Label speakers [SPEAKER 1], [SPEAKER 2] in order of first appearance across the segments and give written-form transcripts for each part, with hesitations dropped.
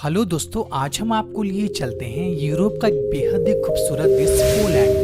[SPEAKER 1] Hello दोस्तों, आज हम आपको लिए चलते हैं यूरोप का एक बेहद ही खूबसूरत देश पोलैंड।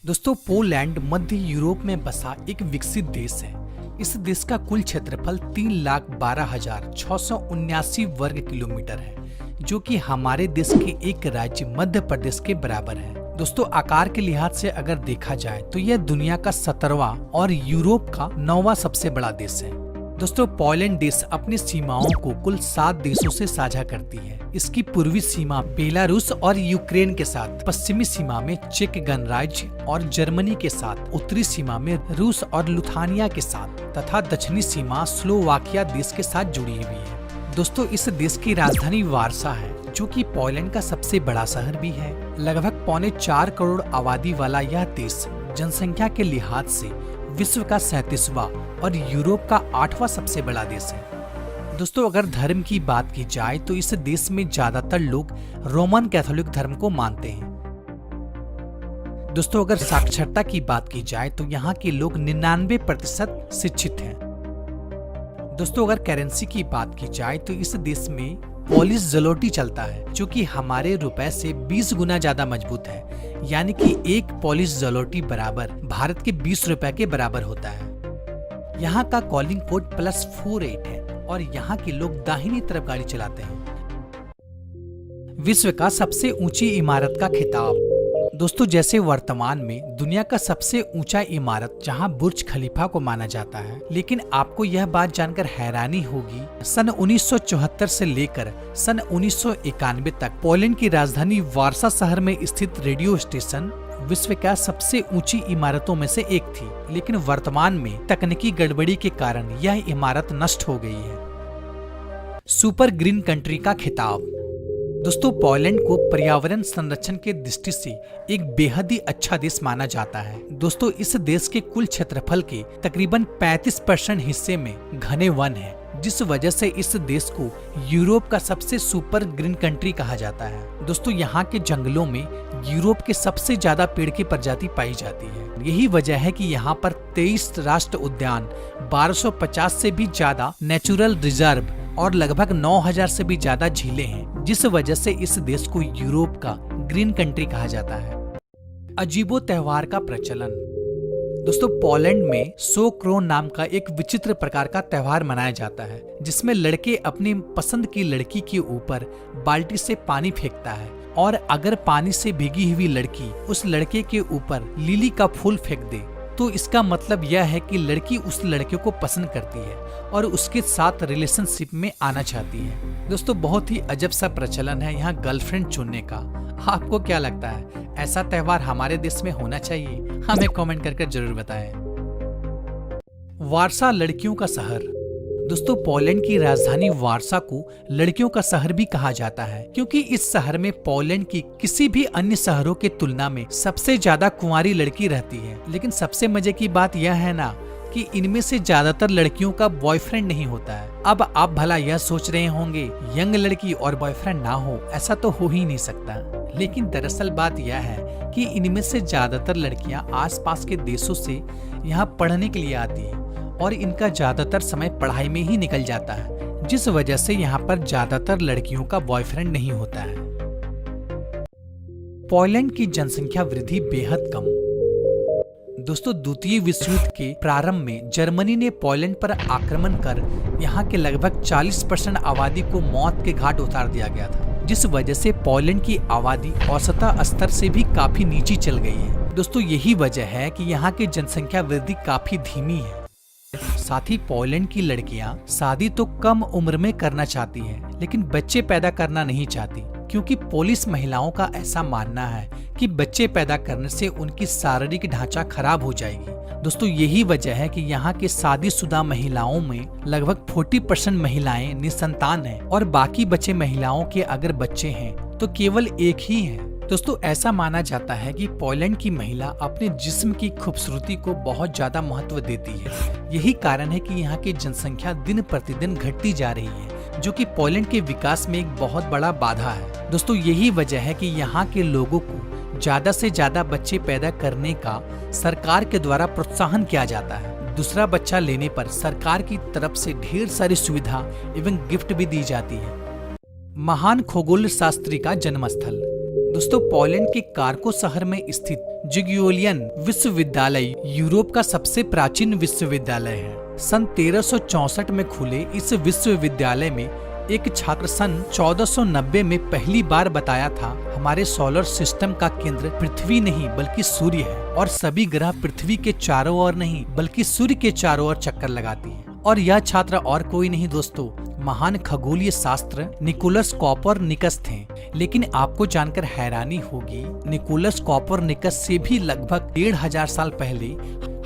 [SPEAKER 1] दोस्तों, पोलैंड मध्य यूरोप में बसा एक विकसित देश है। इस देश का कुल क्षेत्रफल 3,12,679 वर्ग किलोमीटर है, जो कि हमारे देश के एक राज्य मध्य प्रदेश के बराबर है। दोस्तों, आकार के लिहाज से अगर देखा जाए तो यह दुनिया का 17वां और यूरोप का 9वां सबसे बड़ा देश है। दोस्तों, पोलैंड देश अपनी सीमाओं को कुल 7 देशों से साझा करती है। इसकी पूर्वी सीमा बेलारूस और यूक्रेन के साथ, पश्चिमी सीमा में चेक गणराज्य और जर्मनी के साथ, उत्तरी सीमा में रूस और लुथानिया के साथ तथा दक्षिणी सीमा स्लोवाकिया देश के साथ जुड़ी हुई है। दोस्तों, इस देश की राजधानी वार्सा है, जो कि पोलैंड का सबसे बड़ा शहर भी है। लगभग 4.25 करोड़ आबादी वाला यह देश जनसंख्या के लिहाज से विश्व का 37वां और यूरोप का 8वां सबसे बड़ा देश है। दोस्तों, अगर धर्म की बात की जाए तो इस देश में ज्यादातर लोग रोमन कैथोलिक धर्म को मानते हैं। दोस्तों, अगर साक्षरता की बात की जाए तो यहाँ के लोग 99% शिक्षित हैं। दोस्तों, अगर करेंसी की बात की जाए तो इस देश में पोलिश ज़लोटी चलता है, जो कि हमारे रुपए से 20 गुना ज्यादा मजबूत है। यानी कि एक पोलिश ज़लोटी बराबर भारत के 20 रुपए के बराबर होता है। यहाँ का कॉलिंग कोड +48 है और यहाँ के लोग दाहिनी तरफ गाड़ी चलाते हैं। विश्व का सबसे ऊंची इमारत का खिताब। दोस्तों, जैसे वर्तमान में दुनिया का सबसे ऊंचा इमारत जहां बुर्ज खलीफा को माना जाता है, लेकिन आपको यह बात जानकर हैरानी होगी, सन 1974 से लेकर सन 1991 तक पोलैंड की राजधानी वार्सा शहर में स्थित रेडियो स्टेशन विश्व का सबसे ऊंची इमारतों में से एक थी। लेकिन वर्तमान में तकनीकी गड़बड़ी के कारण यह इमारत नष्ट हो गई है। सुपर ग्रीन कंट्री का खिताब। दोस्तों, पोलैंड को पर्यावरण संरक्षण के दृष्टि से एक बेहद ही अच्छा देश माना जाता है। दोस्तों, इस देश के कुल क्षेत्रफल के तकरीबन 35% हिस्से में घने वन है, जिस वजह से इस देश को यूरोप का सबसे सुपर ग्रीन कंट्री कहा जाता है। दोस्तों, यहाँ के जंगलों में यूरोप के सबसे ज्यादा पेड़ की प्रजाति पाई जाती है। यही वजह है कि यहाँ पर 23 राष्ट्र उद्यान, 1250 से भी ज्यादा नेचुरल रिजर्व और लगभग 9000 से भी ज्यादा झीलें हैं, जिस वजह से इस देश को यूरोप का ग्रीन कंट्री कहा जाता है। अजीबो त्योहार का प्रचलन। दोस्तों, पोलैंड में सोक्रो नाम का एक विचित्र प्रकार का त्योहार मनाया जाता है, जिसमें लड़के अपनी पसंद की लड़की के ऊपर बाल्टी से पानी फेंकता है और अगर पानी से भीगी हुई लड़की उस लड़के के ऊपर लिली का फूल फेंक दे तो इसका मतलब यह है कि लड़की उस लड़के को पसंद करती है और उसके साथ रिलेशनशिप में आना चाहती है। दोस्तों, बहुत ही अजब सा प्रचलन है यहाँ गर्लफ्रेंड चुनने का। आपको क्या लगता है, ऐसा त्योहार हमारे देश में होना चाहिए? हमें कमेंट करके जरूर बताएं। वार्सा लड़कियों का शहर। दोस्तों, पोलैंड की राजधानी वार्सा को लड़कियों का शहर भी कहा जाता है, क्योंकि इस शहर में पोलैंड की किसी भी अन्य शहरों के तुलना में सबसे ज्यादा कुंवारी लड़की रहती है। लेकिन सबसे मजे की बात यह है ना कि इनमें से ज्यादातर लड़कियों का बॉयफ्रेंड नहीं होता है। अब आप भला यह सोच रहे होंगे, यंग लड़की और बॉयफ्रेंड ना हो, ऐसा तो हो ही नहीं सकता। लेकिन दरअसल बात यह है कि इनमें से ज्यादातर लड़कियां आसपास के देशों से यहाँ पढ़ने के लिए आती है और इनका ज्यादातर समय पढ़ाई में ही निकल जाता है, जिस वजह से यहाँ पर ज्यादातर लड़कियों का बॉयफ्रेंड नहीं होता है। पोलैंड की जनसंख्या वृद्धि बेहद कम। दोस्तों, द्वितीय विश्व युद्ध के प्रारंभ में जर्मनी ने पोलैंड पर आक्रमण कर यहाँ के लगभग 40% आबादी को मौत के घाट उतार दिया गया था, जिस वजह से पोलैंड की आबादी औसत स्तर से भी काफी नीचे चल गई है। दोस्तों, यही वजह है कि यहाँ की जनसंख्या वृद्धि काफी धीमी है। साथ ही पोलैंड की लड़कियां शादी तो कम उम्र में करना चाहती हैं, लेकिन बच्चे पैदा करना नहीं चाहती। क्योंकि पोलिश महिलाओं का ऐसा मानना है कि बच्चे पैदा करने से उनकी शारीरिक ढांचा खराब हो जाएगी। दोस्तों यही वजह है कि यहाँ के शादीशुदा महिलाओं में लगभग 40% महिलाएं निसंतान हैं और बाकी बचे महिलाओं के अगर बच्चे हैं तो केवल एक ही है। दोस्तों ऐसा माना जाता है कि पोलैंड की महिला अपने जिस्म की खूबसूरती को बहुत ज्यादा महत्व देती है। यही कारण है कि यहाँ की जनसंख्या दिन प्रतिदिन घटती जा रही है, जो कि पोलैंड के विकास में एक बहुत बड़ा बाधा है। दोस्तों यही वजह है कि यहाँ के लोगों को ज्यादा से ज्यादा बच्चे पैदा करने का सरकार के द्वारा प्रोत्साहन किया जाता है। दूसरा बच्चा लेने पर सरकार की तरफ से ढेर सारी सुविधा एवं गिफ्ट भी दी जाती है। महान खगोल शास्त्री का जन्मस्थल। दोस्तों पोलैंड के कार्को शहर में स्थित जिग्योलियन विश्वविद्यालय यूरोप का सबसे प्राचीन विश्वविद्यालय है। सन 1364 में खुले इस विश्वविद्यालय में एक छात्र सन 1490 में पहली बार बताया था, हमारे सोलर सिस्टम का केंद्र पृथ्वी नहीं बल्कि सूर्य है और सभी ग्रह पृथ्वी के चारों ओर नहीं बल्कि सूर्य के चारों ओर चक्कर लगाती है। और यह छात्र और कोई नहीं दोस्तों, महान खगोलीय शास्त्र निकोलस कोपरनिकस थे। लेकिन आपको जानकर हैरानी होगी, निकोलस कोपरनिकस से भी लगभग 1500 साल पहले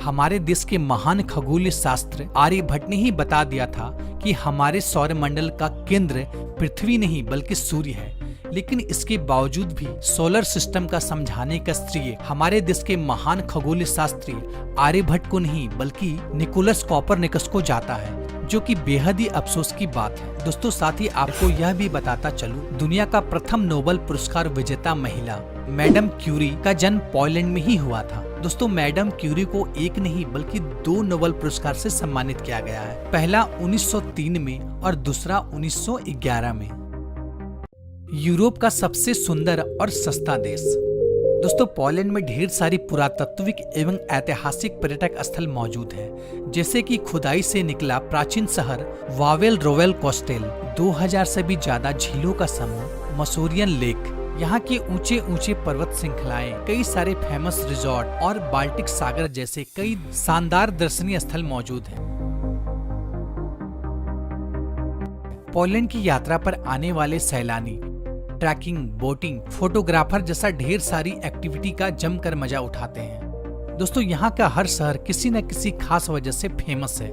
[SPEAKER 1] हमारे देश के महान खगोलीय शास्त्र आर्यभट्ट ने ही बता दिया था कि हमारे सौरमंडल का केंद्र पृथ्वी नहीं बल्कि सूर्य है। लेकिन इसके बावजूद भी सोलर सिस्टम का समझाने का श्रेय हमारे देश के महान खगोलीय शास्त्री आर्यभट्ट को नहीं बल्कि निकोलस कोपरनिकस को जाता है, जो कि बेहद ही अफसोस की बात है। दोस्तों साथ ही आपको यह भी बताता चलूं, दुनिया का प्रथम नोबेल पुरस्कार विजेता महिला मैडम क्यूरी का जन्म पोलैंड में ही हुआ था। दोस्तों मैडम क्यूरी को एक नहीं बल्कि 2 नोबेल पुरस्कार से सम्मानित किया गया है। पहला 1903 में और दूसरा 1911 में। यूरोप का सबसे सुंदर और सस्ता देश। दोस्तों पोलैंड में ढेर सारी पुरातात्विक एवं ऐतिहासिक पर्यटक स्थल मौजूद हैं, जैसे कि खुदाई से निकला प्राचीन शहर वावेल रोवेल कोस्टेल, 2000 से भी ज्यादा झीलों का समूह मसूरियन लेक, यहाँ के ऊंचे ऊंचे पर्वत श्रृंखलाएं, कई सारे फेमस रिजॉर्ट और बाल्टिक सागर जैसे कई शानदार दर्शनीय स्थल मौजूद हैं। पोलैंड की यात्रा पर आने वाले सैलानी ट्रैकिंग, बोटिंग, फोटोग्राफर जैसा ढेर सारी एक्टिविटी का जमकर मजा उठाते हैं। दोस्तों यहाँ का हर शहर किसी न किसी खास वजह से फेमस है।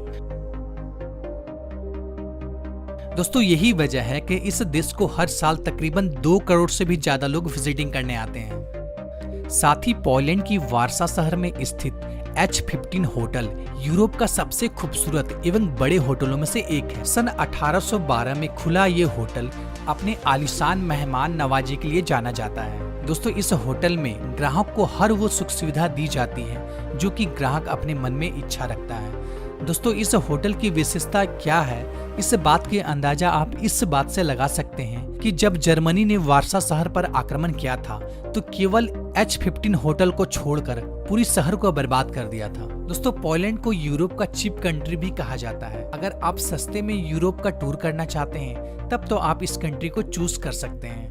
[SPEAKER 1] दोस्तों यही वजह है कि इस देश को हर साल तकरीबन 2 करोड़ से भी ज्यादा लोग विजिटिंग करने आते हैं। साथ ही पोलैंड की वार्सा शहर में स्थित H15 होटल यूरोप का सबसे खूबसूरत एवं बड़े होटलों में से एक है। सन 1812 में खुला ये होटल अपने आलीशान मेहमान नवाजी के लिए जाना जाता है। दोस्तों इस होटल में ग्राहक को हर वो सुख सुविधा दी जाती है जो कि ग्राहक अपने मन में इच्छा रखता है। दोस्तों इस होटल की विशेषता क्या है, इस बात के अंदाजा आप इस बात से लगा सकते हैं कि जब जर्मनी ने वार्सा शहर पर आक्रमण किया था तो केवल H15 होटल को छोड़कर पूरी शहर को बर्बाद कर दिया था। दोस्तों पोलैंड को यूरोप का चीप कंट्री भी कहा जाता है। अगर आप सस्ते में यूरोप का टूर करना चाहते हैं तब तो आप इस कंट्री को चूज कर सकते हैं।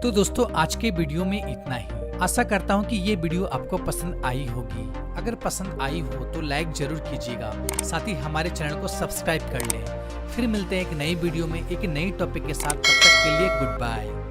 [SPEAKER 1] तो दोस्तों आज के वीडियो में इतना ही। आशा करता हूँ कि ये वीडियो आपको पसंद आई होगी। अगर पसंद आई हो तो लाइक जरूर कीजिएगा, साथ ही हमारे चैनल को सब्सक्राइब कर लें। फिर मिलते हैं एक नई वीडियो में एक नई टॉपिक के साथ। तब तक के लिए गुड बाय।